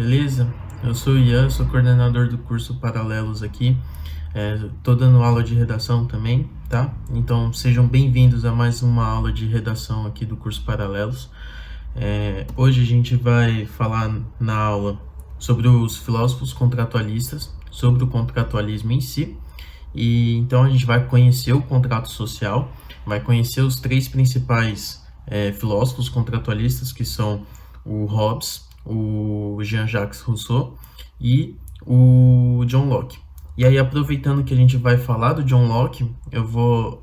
beleza? Eu sou o Ian, sou coordenador do curso Paralelos aqui. Tô dando aula de redação também, tá? Então sejam bem-vindos a mais uma aula de redação aqui do curso Paralelos. Hoje a gente vai falar na aula sobre os filósofos contratualistas, sobre o contratualismo em si. E então a gente vai conhecer o contrato social, vai conhecer os três principais filósofos contratualistas, que são o Hobbes, o Jean-Jacques Rousseau e o John Locke. E aí, aproveitando que a gente vai falar do John Locke, eu vou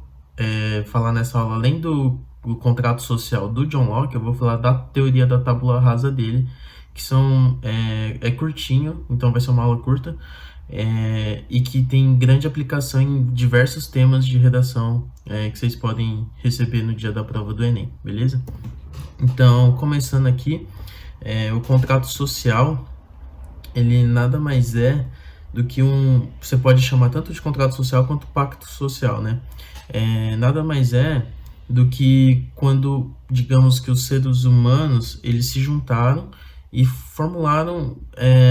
falar nessa aula, além do contrato social do John Locke, eu vou falar da teoria da tábula rasa dele, que é curtinho, então vai ser uma aula curta, e que tem grande aplicação em diversos temas de redação que vocês podem receber no dia da prova do Enem, beleza? Então, começando aqui, o contrato social, ele nada mais é do que você pode chamar tanto de contrato social quanto pacto social, né? Nada mais é do que quando, digamos que os seres humanos, eles se juntaram e formularam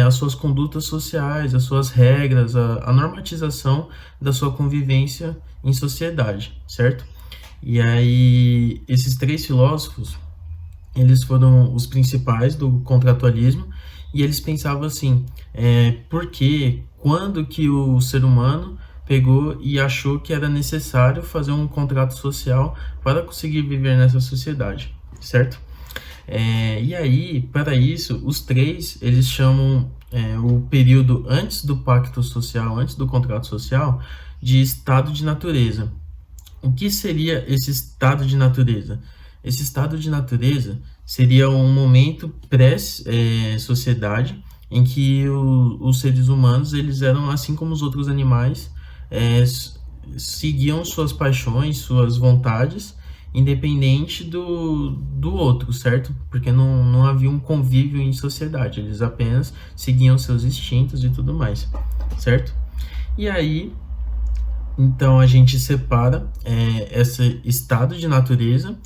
as suas condutas sociais, as suas regras, a normatização da sua convivência em sociedade, certo? E aí, esses três filósofos, eles foram os principais do contratualismo, e eles pensavam assim, quando que o ser humano pegou e achou que era necessário fazer um contrato social para conseguir viver nessa sociedade, certo? E aí, para isso, os três, eles chamam o período antes do pacto social, antes do contrato social, de estado de natureza. O que seria esse estado de natureza? Esse estado de natureza seria um momento pré-sociedade em que os seres humanos, eles eram assim como os outros animais, seguiam suas paixões, suas vontades, independente do outro, certo? Porque não havia um convívio em sociedade, eles apenas seguiam seus instintos e tudo mais, certo? E aí, então a gente separa esse estado de natureza.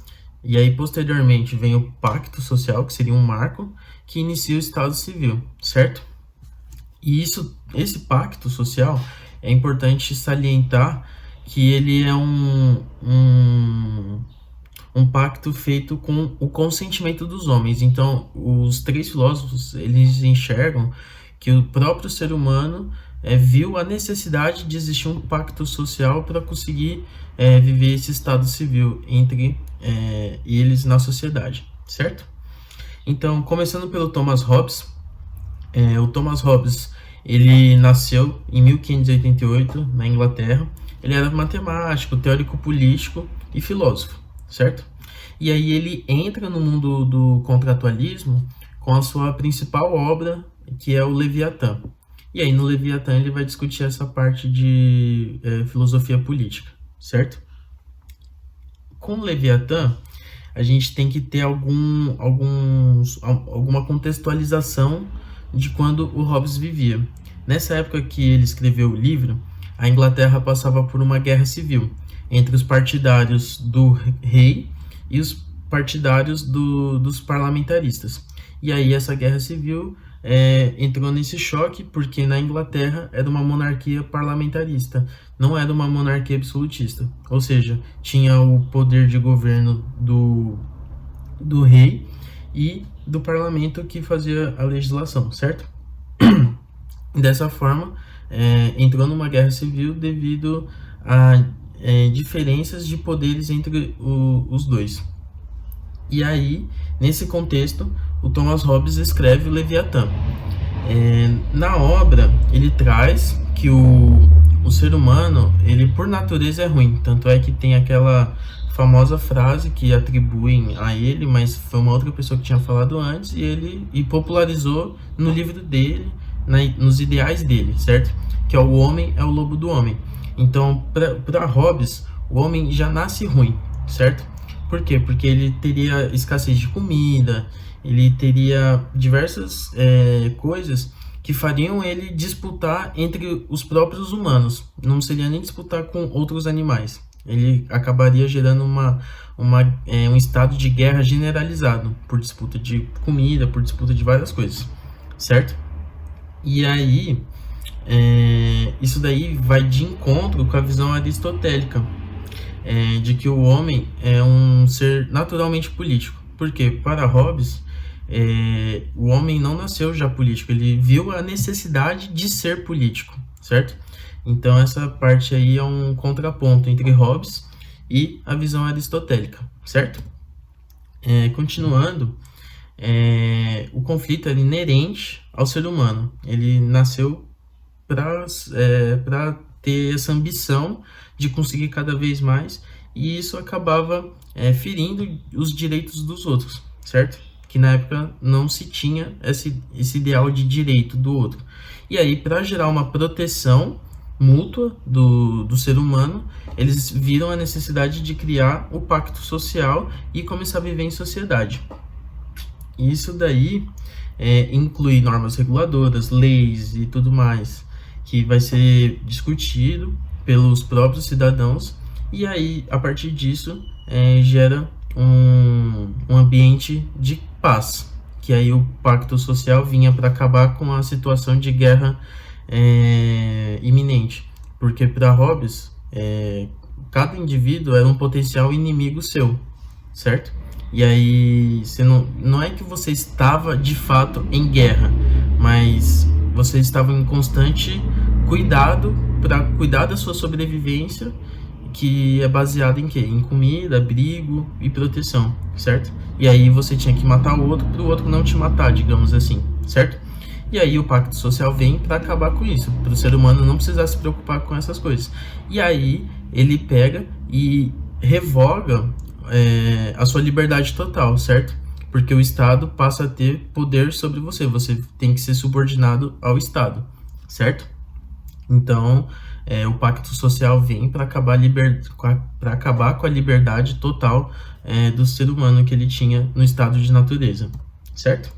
E aí, posteriormente, vem o pacto social, que seria um marco que inicia o Estado Civil, certo? E esse pacto social, é importante salientar que ele é um pacto feito com o consentimento dos homens. Então, os três filósofos, eles enxergam que o próprio ser humano viu a necessidade de existir um pacto social para conseguir viver esse estado civil entre eles na sociedade, certo? Então, começando pelo Thomas Hobbes, o Thomas Hobbes, ele nasceu em 1588 na Inglaterra. Ele era matemático, teórico político e filósofo, certo? E aí ele entra no mundo do contratualismo com a sua principal obra, que é o Leviatã. E aí no Leviatã ele vai discutir essa parte de filosofia política, certo? Com o Leviatã, a gente tem que ter alguma contextualização de quando o Hobbes vivia. Nessa época que ele escreveu o livro, a Inglaterra passava por uma guerra civil entre os partidários do rei e os partidários dos parlamentaristas. E aí essa guerra civil entrou nesse choque porque na Inglaterra era uma monarquia parlamentarista, não era uma monarquia absolutista, ou seja, tinha o poder de governo do rei e do parlamento que fazia a legislação, certo? Dessa forma, entrou numa guerra civil devido a diferenças de poderes entre os dois. E aí, nesse contexto, o Thomas Hobbes escreve o Leviatã. Na obra, ele traz que o ser humano, ele por natureza é ruim. Tanto é que tem aquela famosa frase que atribuem a ele, mas foi uma outra pessoa que tinha falado antes, e ele popularizou no livro dele, nos ideais dele, certo? Que é o homem é o lobo do homem. Então, para Hobbes, o homem já nasce ruim, certo? Por quê? Porque ele teria escassez de comida, ele teria diversas coisas que fariam ele disputar entre os próprios humanos. Não seria nem disputar com outros animais. Ele acabaria gerando um estado de guerra generalizado, por disputa de comida, por disputa de várias coisas, certo? E aí, isso daí vai de encontro com a visão aristotélica, de que o homem é um ser naturalmente político. Porque, para Hobbes, o homem não nasceu já político, ele viu a necessidade de ser político, certo? Então, essa parte aí é um contraponto entre Hobbes e a visão aristotélica, certo? Continuando, o conflito é inerente ao ser humano. Ele nasceu para ter essa ambição de conseguir cada vez mais, e isso acabava ferindo os direitos dos outros, certo? Que na época não se tinha esse ideal de direito do outro. E aí, para gerar uma proteção mútua do ser humano, eles viram a necessidade de criar o pacto social e começar a viver em sociedade. Isso daí inclui normas reguladoras, leis e tudo mais, que vai ser discutido pelos próprios cidadãos, e aí, a partir disso, gera um ambiente de paz, que aí o pacto social vinha para acabar com a situação de guerra iminente, porque para Hobbes, cada indivíduo era um potencial inimigo seu, certo? E aí, não é que você estava de fato em guerra, mas você estava em constante cuidado para cuidar da sua sobrevivência, que é baseada em quê? Em comida, abrigo e proteção, certo? E aí você tinha que matar o outro para o outro não te matar, digamos assim, certo? E aí o pacto social vem para acabar com isso, para o ser humano não precisar se preocupar com essas coisas. E aí ele pega e revoga a sua liberdade total, certo? Porque o Estado passa a ter poder sobre você, você tem que ser subordinado ao Estado, certo? Então, o pacto social vem para acabar com a liberdade total do ser humano que ele tinha no estado de natureza, certo?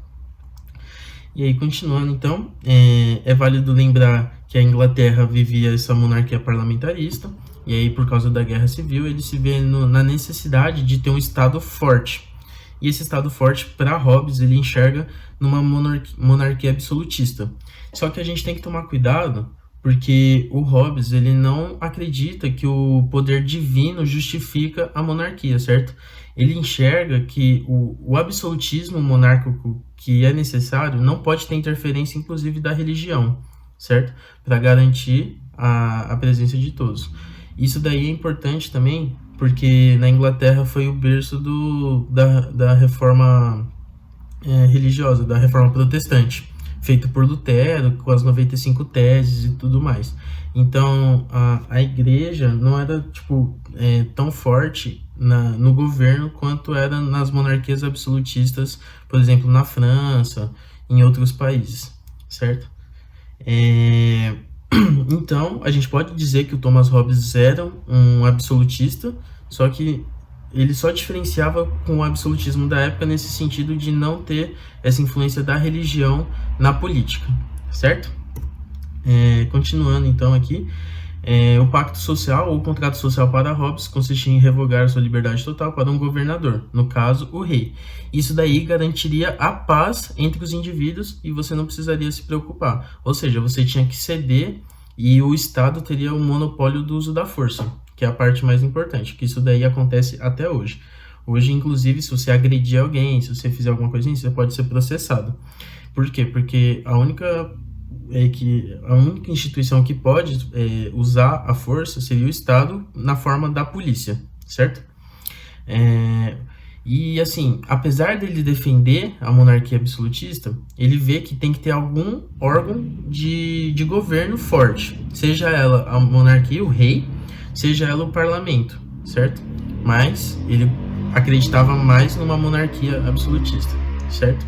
E aí, continuando, então, é válido lembrar que a Inglaterra vivia essa monarquia parlamentarista, e aí, por causa da Guerra Civil, ele se vê na necessidade de ter um Estado forte. E esse Estado forte, para Hobbes, ele enxerga numa monarquia absolutista. Só que a gente tem que tomar cuidado, porque o Hobbes, ele não acredita que o poder divino justifica a monarquia, certo? Ele enxerga que o absolutismo monárquico que é necessário não pode ter interferência, inclusive, da religião, certo? Para garantir a presença de todos. Isso daí é importante também, porque na Inglaterra foi o berço da reforma religiosa, da reforma protestante, feito por Lutero, com as 95 teses e tudo mais. Então, a igreja não era tão forte no governo quanto era nas monarquias absolutistas, por exemplo, na França, em outros países, certo? Então, a gente pode dizer que o Thomas Hobbes era um absolutista, só que ele só diferenciava com o absolutismo da época nesse sentido de não ter essa influência da religião na política, certo? Continuando então aqui, o pacto social ou contrato social para Hobbes consistia em revogar sua liberdade total para um governador, no caso, o rei. Isso daí garantiria a paz entre os indivíduos e você não precisaria se preocupar. Ou seja, você tinha que ceder e o Estado teria o monopólio do uso da força, que é a parte mais importante, que isso daí acontece até hoje. Hoje, inclusive, se você agredir alguém, se você fizer alguma coisa assim, você pode ser processado. Por quê? Porque a única instituição que pode usar a força seria o Estado na forma da polícia, certo? E assim, apesar dele defender a monarquia absolutista, ele vê que tem que ter algum órgão de governo forte, seja ela a monarquia, o rei, seja ela o parlamento, certo? Mas ele acreditava mais numa monarquia absolutista, certo?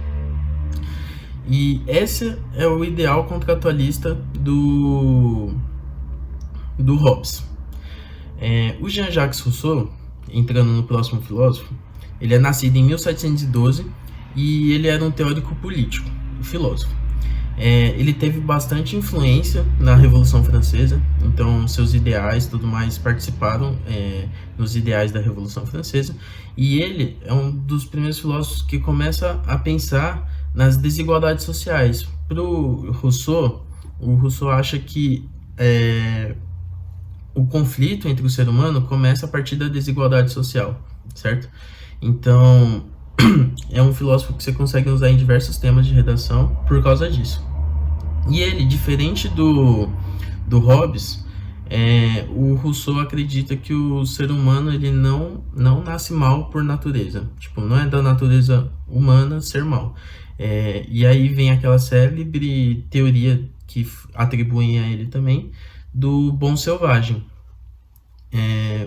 E esse é o ideal contratualista do Hobbes. O Jean-Jacques Rousseau, entrando no próximo filósofo, ele é nascido em 1712 e ele era um teórico político e filósofo. Ele teve bastante influência na Revolução Francesa, então seus ideais e tudo mais participaram nos ideais da Revolução Francesa, e ele é um dos primeiros filósofos que começa a pensar nas desigualdades sociais. Para o Rousseau acha que o conflito entre o ser humano começa a partir da desigualdade social, certo? Então, é um filósofo que você consegue usar em diversos temas de redação por causa disso. E ele, diferente do Hobbes, o Rousseau acredita que o ser humano ele não nasce mal por natureza. Tipo, não é da natureza humana ser mal. E aí vem aquela célebre teoria que atribuem a ele também, do bom selvagem.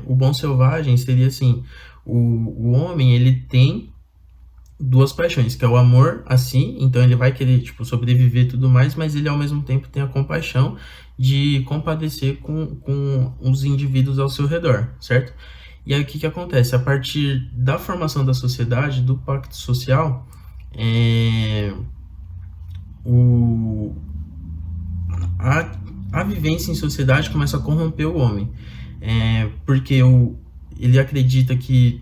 O bom selvagem seria assim, o homem ele tem duas paixões, que é o amor a si, então ele vai querer tipo, sobreviver e tudo mais, mas ele ao mesmo tempo tem a compaixão de compadecer com os indivíduos ao seu redor, certo? E aí o que acontece? A partir da formação da sociedade, do pacto social, a vivência em sociedade começa a corromper o homem, porque ele acredita que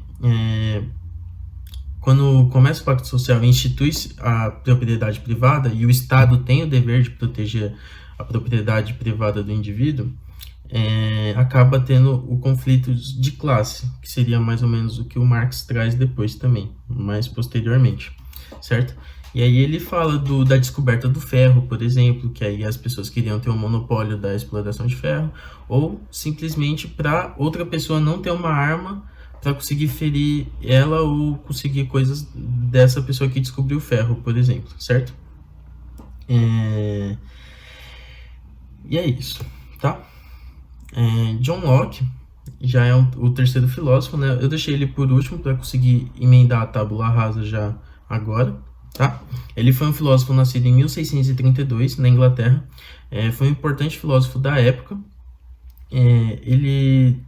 quando começa o pacto social e institui a propriedade privada e o Estado tem o dever de proteger a propriedade privada do indivíduo, acaba tendo o conflito de classe, que seria mais ou menos o que o Marx traz depois também, mais posteriormente, certo? E aí ele fala da descoberta do ferro, por exemplo, que aí as pessoas queriam ter um monopólio da exploração de ferro, ou simplesmente para outra pessoa não ter uma arma para conseguir ferir ela ou conseguir coisas dessa pessoa que descobriu o ferro, por exemplo, certo? E é isso, tá? John Locke já é o terceiro filósofo, né? Eu deixei ele por último para conseguir emendar a tábula rasa já agora, tá? Ele foi um filósofo nascido em 1632 na Inglaterra, foi um importante filósofo da época. Ele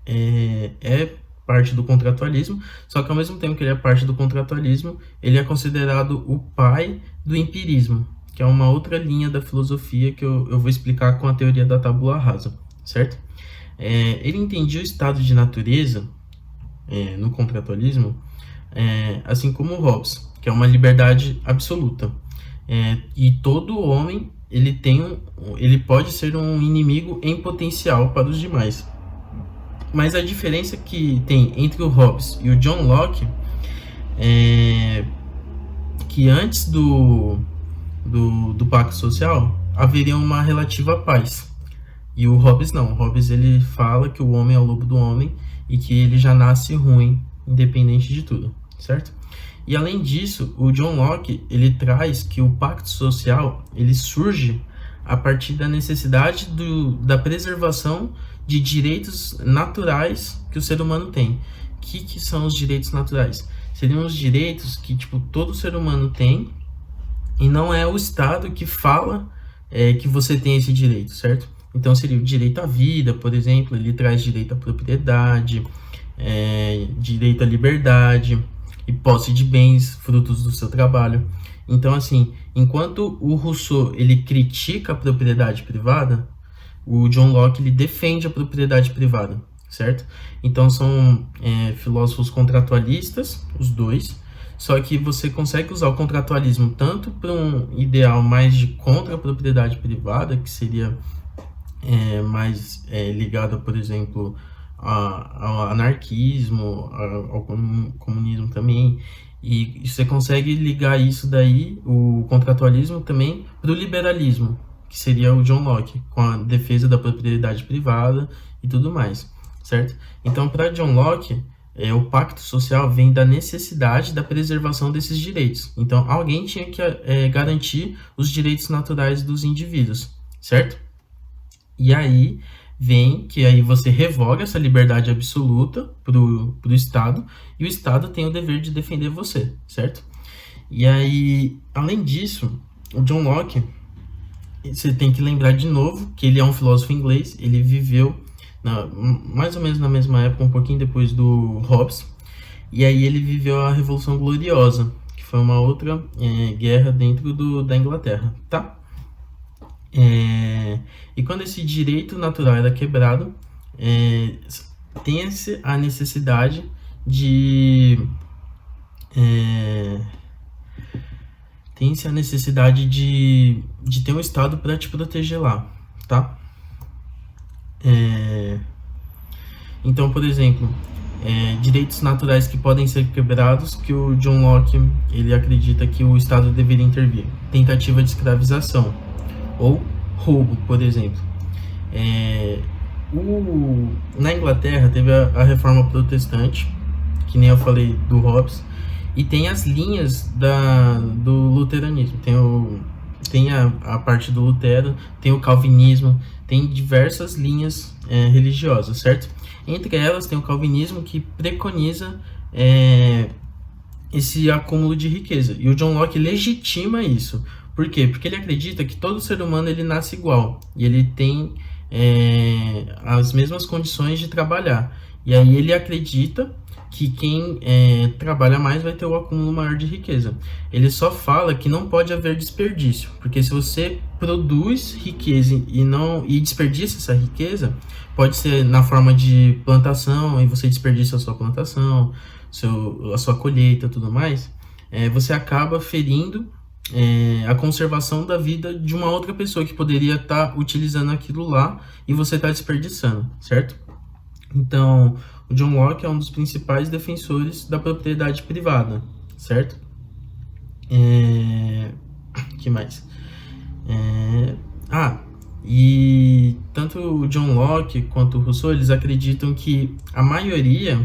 é parte do contratualismo, só que ao mesmo tempo que ele é parte do contratualismo, ele é considerado o pai do empirismo, que é uma outra linha da filosofia que eu vou explicar com a teoria da tábula rasa, certo? Ele entendia o estado de natureza no contratualismo, assim como o Hobbes, que é uma liberdade absoluta, e todo homem ele pode ser um inimigo em potencial para os demais. Mas a diferença que tem entre o Hobbes e o John Locke é que antes do pacto social haveria uma relativa paz. E o Hobbes não. O Hobbes ele fala que o homem é o lobo do homem e que ele já nasce ruim, independente de tudo, certo? E além disso, o John Locke ele traz que o pacto social ele surge a partir da necessidade da preservação de direitos naturais que o ser humano tem. O que são os direitos naturais? Seriam os direitos que tipo, todo ser humano tem e não é o Estado que fala que você tem esse direito, certo? Então seria o direito à vida, por exemplo, ele traz direito à propriedade, direito à liberdade e posse de bens, frutos do seu trabalho. Então, assim, enquanto o Rousseau ele critica a propriedade privada, o John Locke ele defende a propriedade privada, certo? Então são filósofos contratualistas, os dois, só que você consegue usar o contratualismo tanto para um ideal mais de contra a propriedade privada, que seria mais ligado, por exemplo, ao anarquismo, ao comunismo também, e você consegue ligar isso daí, o contratualismo também, para o liberalismo, que seria o John Locke, com a defesa da propriedade privada e tudo mais, certo? Então, para John Locke, o pacto social vem da necessidade da preservação desses direitos. Então, alguém tinha que garantir os direitos naturais dos indivíduos, certo? E aí vem que aí você revoga essa liberdade absoluta pro Estado, e o Estado tem o dever de defender você, certo? E aí, além disso, o John Locke, você tem que lembrar de novo que ele é um filósofo inglês, ele viveu mais ou menos na mesma época, um pouquinho depois do Hobbes, e aí ele viveu a Revolução Gloriosa, que foi uma outra guerra dentro da Inglaterra, tá? E quando esse direito natural era quebrado, tem-se a necessidade de tem-se a necessidade de ter um Estado para te proteger lá, tá? Então, por exemplo, direitos naturais que podem ser quebrados, que o John Locke ele acredita que o Estado deveria intervir. Tentativa de escravização ou roubo, por exemplo. Na Inglaterra teve a Reforma Protestante, que nem eu falei do Hobbes, e tem as linhas do luteranismo. Tem a parte do Lutero, tem o calvinismo, tem diversas linhas religiosas, certo? Entre elas tem o calvinismo, que preconiza esse acúmulo de riqueza. E o John Locke legitima isso. Por quê? Porque ele acredita que todo ser humano ele nasce igual. E ele tem as mesmas condições de trabalhar. E aí ele acredita que quem trabalha mais vai ter o acúmulo maior de riqueza. Ele só fala que não pode haver desperdício, porque se você produz riqueza e desperdiça essa riqueza, pode ser na forma de plantação, e você desperdiça a sua plantação, a sua colheita, tudo mais, você acaba ferindo a conservação da vida de uma outra pessoa que poderia estar utilizando aquilo lá e você está desperdiçando, certo? Então, o John Locke é um dos principais defensores da propriedade privada, certo? Que mais? E tanto o John Locke quanto o Rousseau, eles acreditam que a maioria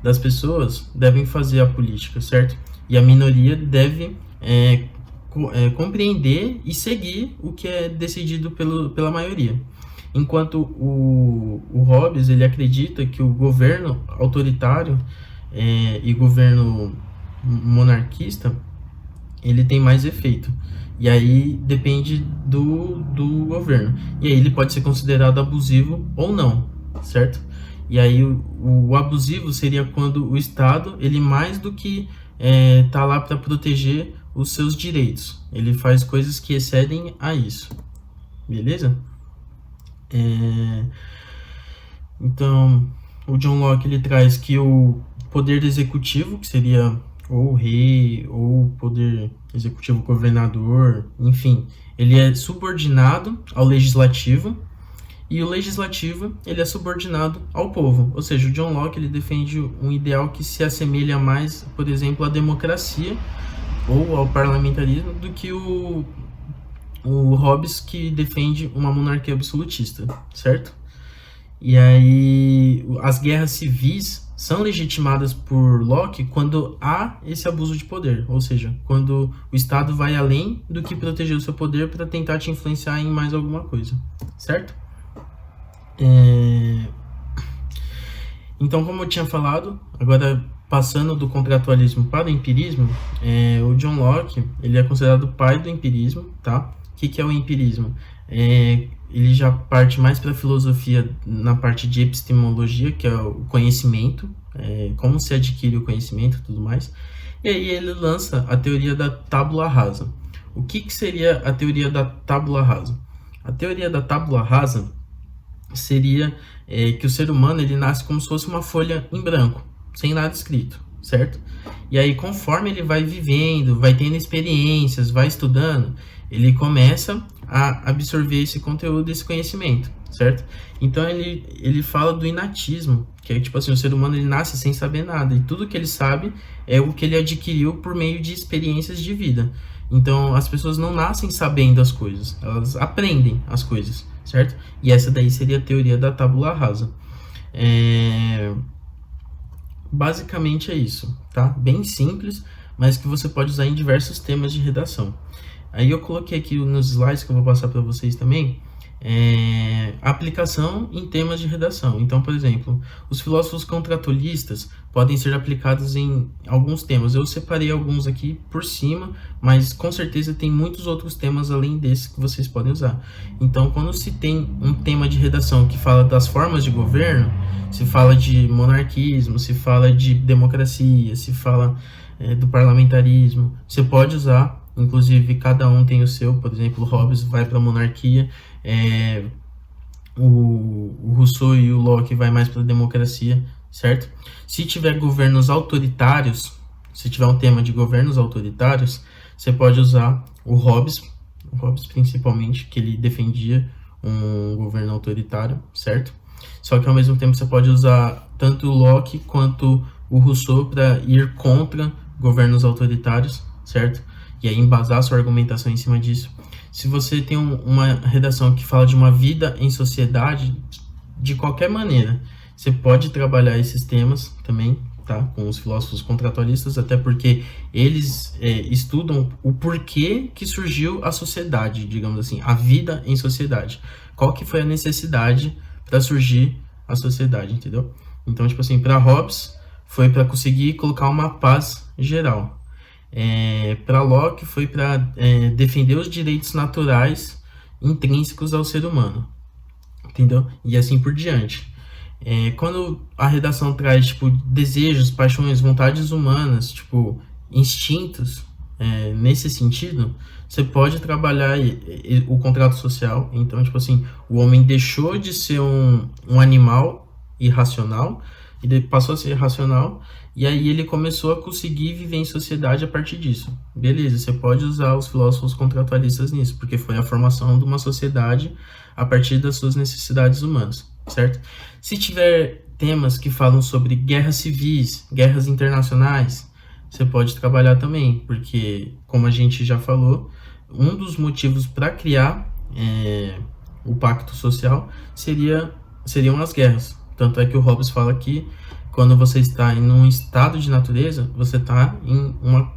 das pessoas devem fazer a política, certo? E a minoria deve compreender e seguir o que é decidido pela maioria. Enquanto o Hobbes, ele acredita que o governo autoritário e governo monarquista, ele tem mais efeito. E aí depende do governo. E aí ele pode ser considerado abusivo ou não, certo? E aí o abusivo seria quando o Estado, ele mais do que tá lá para proteger os seus direitos. Ele faz coisas que excedem a isso. Beleza? Então, o John Locke ele traz que o poder executivo, que seria ou o rei, ou o poder executivo governador, enfim, ele é subordinado ao legislativo, e o legislativo ele é subordinado ao povo. Ou seja, o John Locke ele defende um ideal que se assemelha mais, por exemplo, à democracia ou ao parlamentarismo do que o Hobbes, que defende uma monarquia absolutista, certo? E aí as guerras civis são legitimadas por Locke quando há esse abuso de poder, ou seja, quando o Estado vai além do que proteger o seu poder para tentar te influenciar em mais alguma coisa, certo? Então, como eu tinha falado, agora passando do contratualismo para o empirismo, o John Locke ele é considerado o pai do empirismo, tá? O que é o empirismo? Ele já parte mais para a filosofia na parte de epistemologia, que é o conhecimento, como se adquire o conhecimento e tudo mais. E aí ele lança a teoria da tábula rasa. O que seria a teoria da tábula rasa? A teoria da tábula rasa seria que o ser humano ele nasce como se fosse uma folha em branco, sem nada escrito, certo? E aí, conforme ele vai vivendo, vai tendo experiências, vai estudando, ele começa a absorver esse conteúdo, esse conhecimento, certo? Então, ele fala do inatismo, que é tipo assim, o ser humano ele nasce sem saber nada, e tudo que ele sabe é o que ele adquiriu por meio de experiências de vida. Então, as pessoas não nascem sabendo as coisas, elas aprendem as coisas, certo? E essa daí seria a teoria da tábula rasa. Basicamente é isso, tá? Bem simples, mas que você pode usar em diversos temas de redação. Aí eu coloquei aqui nos slides que eu vou passar para vocês também, aplicação em temas de redação. Então, por exemplo, os filósofos contratualistas podem ser aplicados em alguns temas. Eu separei alguns aqui por cima, mas com certeza tem muitos outros temas além desse que vocês podem usar. Então, quando se tem um tema de redação que fala das formas de governo, se fala de monarquismo, se fala de democracia, se fala do parlamentarismo, você pode usar. Inclusive, cada um tem o seu. Por exemplo, o Hobbes vai para a monarquia, o Rousseau e o Locke vai mais para a democracia, certo? Se tiver governos autoritários, se tiver um tema de governos autoritários, você pode usar o Hobbes principalmente, que ele defendia um governo autoritário, certo? Só que ao mesmo tempo você pode usar tanto o Locke quanto o Rousseau para ir contra governos autoritários, certo? E aí embasar sua argumentação em cima disso. Se você tem uma redação que fala de uma vida em sociedade, de qualquer maneira, você pode trabalhar esses temas também, tá? Com os filósofos contratualistas, até porque eles estudam o porquê que surgiu a sociedade, digamos assim, a vida em sociedade. Qual que foi a necessidade para surgir a sociedade, entendeu? Então, tipo assim, para Hobbes foi para conseguir colocar uma paz geral. Para Locke foi para defender os direitos naturais intrínsecos ao ser humano, entendeu? E assim por diante. Quando a redação traz tipo desejos, paixões, vontades humanas, tipo instintos, nesse sentido, você pode trabalhar o contrato social. Então, tipo assim, o homem deixou de ser um animal irracional e passou a ser racional, e aí ele começou a conseguir viver em sociedade a partir disso. Beleza, você pode usar os filósofos contratualistas nisso, porque foi a formação de uma sociedade a partir das suas necessidades humanas, certo? Se tiver temas que falam sobre guerras civis, guerras internacionais, você pode trabalhar também, porque, como a gente já falou, um dos motivos para criar o pacto social seriam as guerras. Tanto é que o Hobbes fala que quando você está em um estado de natureza, você está em uma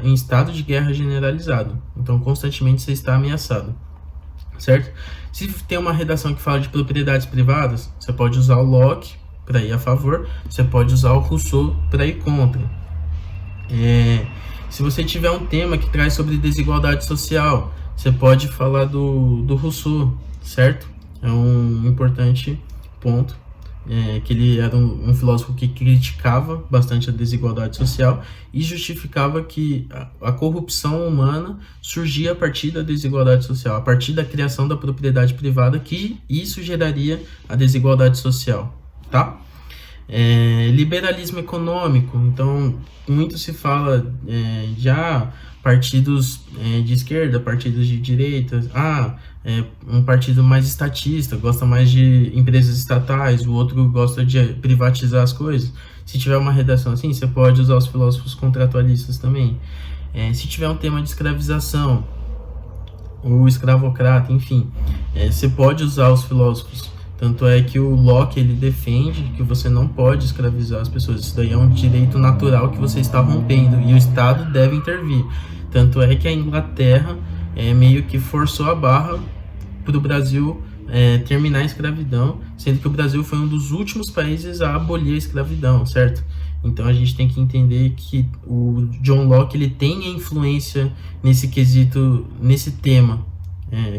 em estado de guerra generalizado. Então, constantemente você está ameaçado, certo? Se tem uma redação que fala de propriedades privadas, você pode usar o Locke para ir a favor, você pode usar o Rousseau para ir contra. Se você tiver um tema que traz sobre desigualdade social, você pode falar do Rousseau, certo? É um importante ponto, que ele era um filósofo que criticava bastante a desigualdade social e justificava que a corrupção humana surgia a partir da desigualdade social, a partir da criação da propriedade privada, que isso geraria a desigualdade social, tá? Liberalismo econômico, então muito se fala de partidos de esquerda, partidos de direita, um partido mais estatista, gosta mais de empresas estatais, o outro gosta de privatizar as coisas. Se tiver uma redação assim, você pode usar os filósofos contratualistas também. Se tiver um tema de escravização, o escravocrata, enfim, você pode usar os filósofos. Tanto é que o Locke, ele defende que você não pode escravizar as pessoas. Isso daí é um direito natural que você está rompendo e o Estado deve intervir. Tanto é que a Inglaterra meio que forçou a barra para o Brasil terminar a escravidão, sendo que o Brasil foi um dos últimos países a abolir a escravidão, certo? Então a gente tem que entender que o John Locke ele tem a influência nesse quesito, nesse tema,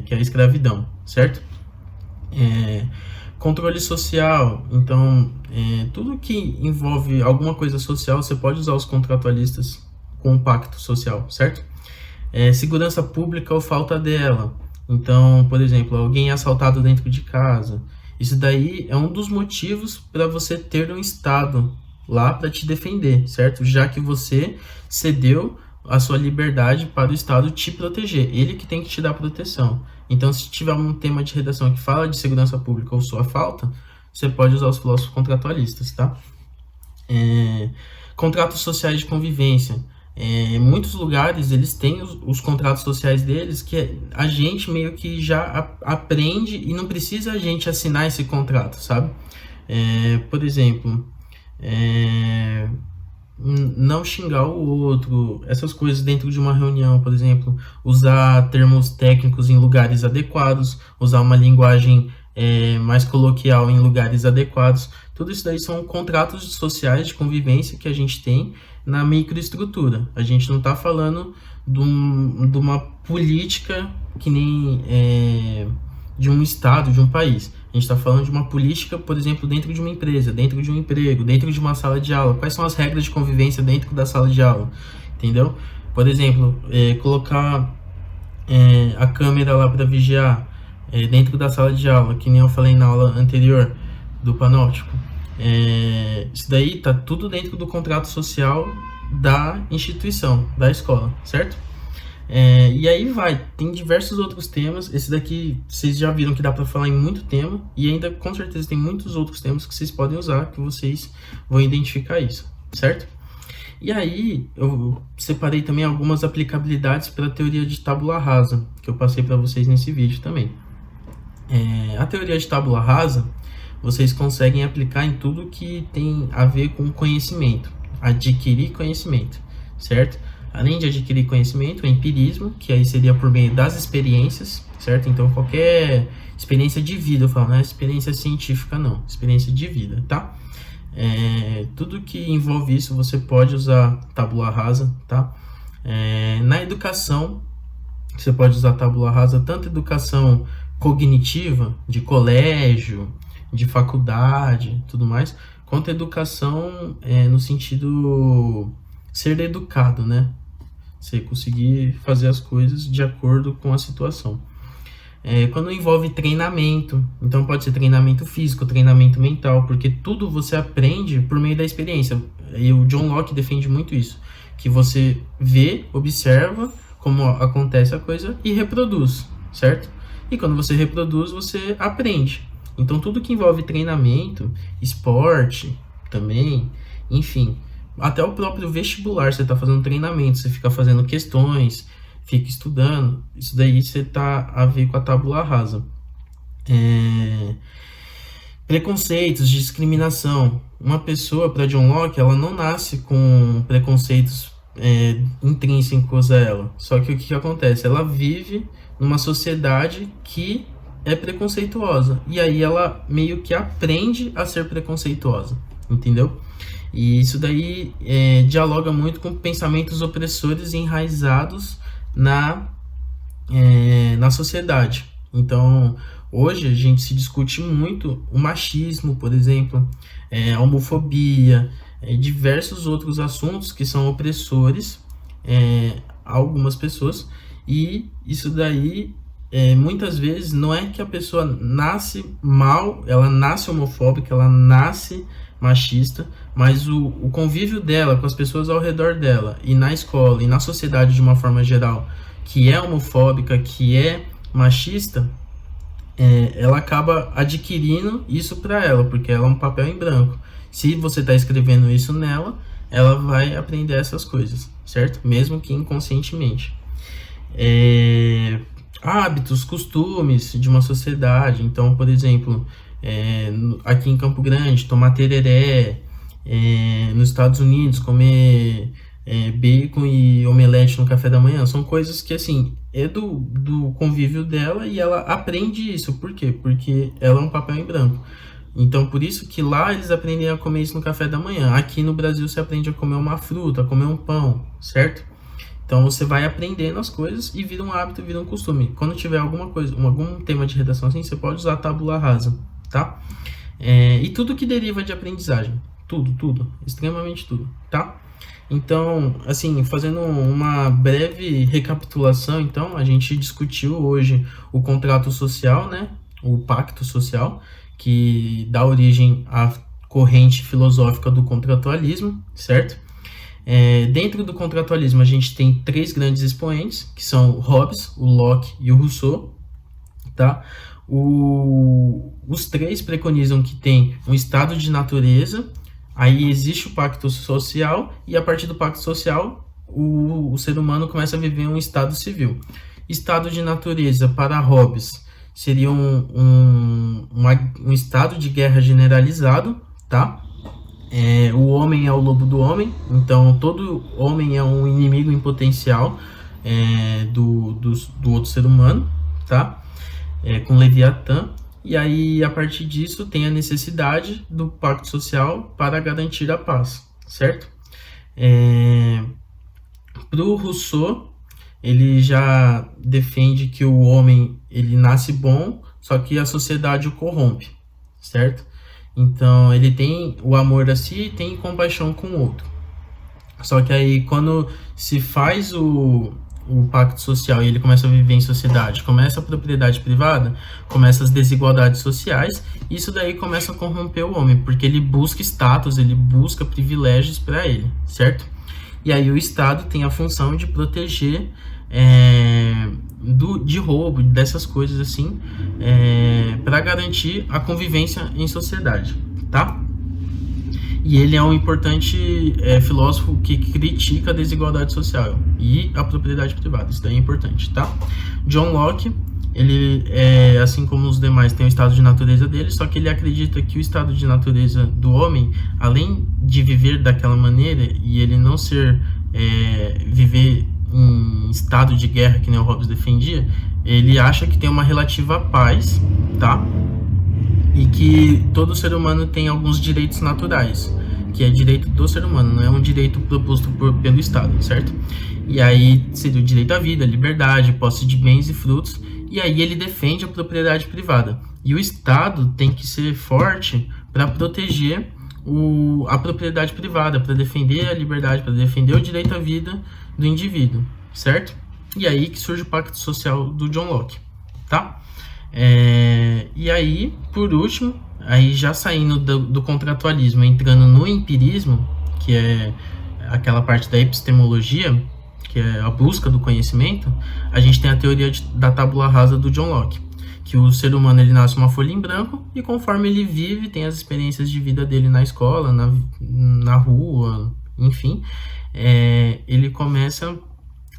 que é a escravidão, certo? Controle social, então tudo que envolve alguma coisa social, você pode usar os contratualistas com o pacto social, certo? Segurança pública ou falta dela, então, por exemplo, alguém é assaltado dentro de casa, isso daí é um dos motivos para você ter um Estado lá para te defender, certo? Já que você cedeu a sua liberdade para o Estado te proteger, ele que tem que te dar proteção. Então, se tiver um tema de redação que fala de segurança pública ou sua falta, você pode usar os filósofos contratualistas, tá? Contratos sociais de convivência. Muitos lugares, eles têm os contratos sociais deles, que a gente meio que já aprende e não precisa a gente assinar esse contrato, sabe? Por exemplo, não xingar o outro, essas coisas dentro de uma reunião, por exemplo, usar termos técnicos em lugares adequados, usar uma linguagem mais coloquial em lugares adequados, tudo isso daí são contratos sociais de convivência que a gente tem na microestrutura. A gente não está falando de uma política que nem de um estado, de um país. A gente está falando de uma política, por exemplo, dentro de uma empresa, dentro de um emprego, dentro de uma sala de aula. Quais são as regras de convivência dentro da sala de aula? Entendeu? Por exemplo, colocar a câmera lá para vigiar dentro da sala de aula, que nem eu falei na aula anterior do panóptico. Isso daí tá tudo dentro do contrato social da instituição, da escola, certo? E aí tem diversos outros temas. Esse daqui vocês já viram que dá para falar em muito tema, e ainda com certeza tem muitos outros temas que vocês podem usar, que vocês vão identificar isso, certo? E aí eu separei também algumas aplicabilidades para a teoria de tábula rasa, que eu passei para vocês nesse vídeo também. A teoria de tábula rasa vocês conseguem aplicar em tudo que tem a ver com conhecimento, adquirir conhecimento, certo? Além de adquirir conhecimento, o empirismo, que aí seria por meio das experiências, certo? Então, qualquer experiência de vida, eu falo, não é experiência científica, não, experiência de vida, tá? Tudo que envolve isso, você pode usar tábula rasa, tá? Na educação, você pode usar tábula rasa, tanto educação cognitiva, de colégio, de faculdade, tudo mais, quanto educação no sentido ser educado, né? Você conseguir fazer as coisas de acordo com a situação. Quando envolve treinamento, então pode ser treinamento físico, treinamento mental, porque tudo você aprende por meio da experiência. E o John Locke defende muito isso, que você vê, observa como acontece a coisa e reproduz, certo? E quando você reproduz, você aprende. Então tudo que envolve treinamento, esporte também, enfim, até o próprio vestibular, você está fazendo treinamento, você fica fazendo questões, fica estudando, isso daí você está a ver com a tábula rasa. Preconceitos, discriminação. Uma pessoa, para John Locke, ela não nasce com preconceitos intrínsecos a ela, só que o que acontece? Ela vive numa sociedade que é preconceituosa, e aí ela meio que aprende a ser preconceituosa, entendeu? E isso daí dialoga muito com pensamentos opressores enraizados na sociedade. Então, hoje a gente se discute muito o machismo, por exemplo, a homofobia, diversos outros assuntos que são opressores a algumas pessoas, e isso daí muitas vezes não é que a pessoa nasce mal, ela nasce homofóbica, ela nasce machista, mas o convívio dela com as pessoas ao redor dela, e na escola, e na sociedade de uma forma geral, que é homofóbica, que é machista, ela acaba adquirindo isso para ela, porque ela é um papel em branco. Se você está escrevendo isso nela, ela vai aprender essas coisas, certo? Mesmo que inconscientemente. Hábitos, costumes de uma sociedade. Então, por exemplo, aqui em Campo Grande, tomar tereré, nos Estados Unidos, comer bacon e omelete no café da manhã, são coisas que, assim, é do convívio dela, e ela aprende isso. Por quê? Porque ela é um papel em branco. Então, por isso que lá eles aprendem a comer isso no café da manhã. Aqui no Brasil você aprende a comer uma fruta, a comer um pão, certo? Então você vai aprendendo as coisas e vira um hábito, vira um costume. Quando tiver alguma coisa, algum tema de redação assim, você pode usar a tábula rasa, tá? E tudo que deriva de aprendizagem, tudo, extremamente tudo, tá? Então, assim, fazendo uma breve recapitulação, então, a gente discutiu hoje o contrato social, né? O pacto social, que dá origem à corrente filosófica do contratualismo, certo? Dentro do contratualismo a gente tem três grandes expoentes, que são o Hobbes, o Locke e o Rousseau, tá? Os três preconizam que tem um estado de natureza, aí existe o pacto social, e a partir do pacto social o ser humano começa a viver um estado civil. Estado de natureza para Hobbes seria um estado de guerra generalizado, tá? O homem é o lobo do homem, então todo homem é um inimigo em potencial do outro ser humano, tá? Com Leviatã. E aí, a partir disso, tem a necessidade do pacto social para garantir a paz, certo? Para o Rousseau, ele já defende que o homem ele nasce bom, só que a sociedade o corrompe, certo? Então, ele tem o amor a si e tem compaixão com o outro. Só que aí, quando se faz o pacto social e ele começa a viver em sociedade, começa a propriedade privada, começa as desigualdades sociais, isso daí começa a corromper o homem, porque ele busca status, ele busca privilégios para ele, certo? E aí o Estado tem a função de proteger de roubo, dessas coisas assim, para garantir a convivência em sociedade, tá? E ele é um importante filósofo que critica a desigualdade social e a propriedade privada. Isso daí é importante, tá? John Locke, ele, assim como os demais, tem o estado de natureza dele, só que ele acredita que o estado de natureza do homem, além de viver daquela maneira e ele não ser viver em estado de guerra, que nem o Hobbes defendia, ele acha que tem uma relativa paz, tá? E que todo ser humano tem alguns direitos naturais, que é direito do ser humano, não é um direito proposto pelo Estado, certo? E aí seria o direito à vida, liberdade, posse de bens e frutos, e aí ele defende a propriedade privada. E o Estado tem que ser forte para proteger a propriedade privada, para defender a liberdade, para defender o direito à vida do indivíduo, certo? E aí que surge o Pacto Social do John Locke, tá? E aí, por último, aí já saindo do contratualismo, entrando no empirismo, que é aquela parte da epistemologia, que é a busca do conhecimento, a gente tem a teoria da tábula rasa do John Locke, que o ser humano ele nasce uma folha em branco e conforme ele vive, tem as experiências de vida dele na escola, na rua, enfim, ele começa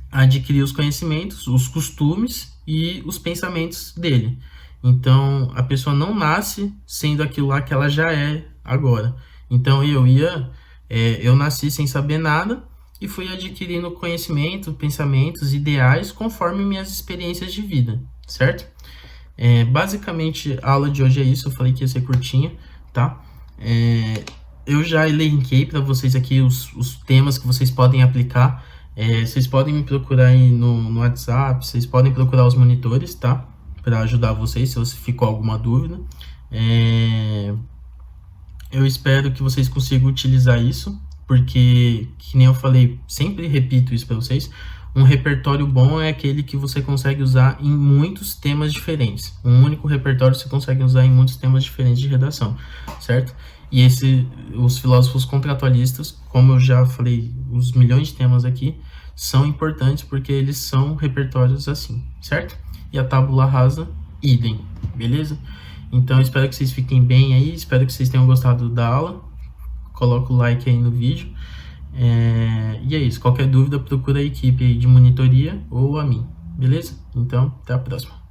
a adquirir os conhecimentos, os costumes e os pensamentos dele. Então, a pessoa não nasce sendo aquilo lá que ela já é agora. Então, eu nasci sem saber nada e fui adquirindo conhecimento, pensamentos, ideais conforme minhas experiências de vida, certo? Basicamente, a aula de hoje é isso. Eu falei que ia ser curtinha, tá? Eu já elenquei para vocês aqui os temas que vocês podem aplicar. Vocês podem me procurar aí no WhatsApp, vocês podem procurar os monitores, tá? Para ajudar vocês, se você ficou alguma dúvida. Eu espero que vocês consigam utilizar isso, porque, que nem eu falei, sempre repito isso para vocês, um repertório bom é aquele que você consegue usar em muitos temas diferentes. Um único repertório você consegue usar em muitos temas diferentes de redação, certo? E os filósofos contratualistas, como eu já falei, os milhões de temas aqui, são importantes porque eles são repertórios assim, certo? E a tábula rasa, idem, beleza? Então, espero que vocês fiquem bem aí, espero que vocês tenham gostado da aula. Coloca o like aí no vídeo. E é isso, qualquer dúvida, procura a equipe aí de monitoria ou a mim, beleza? Então, até a próxima.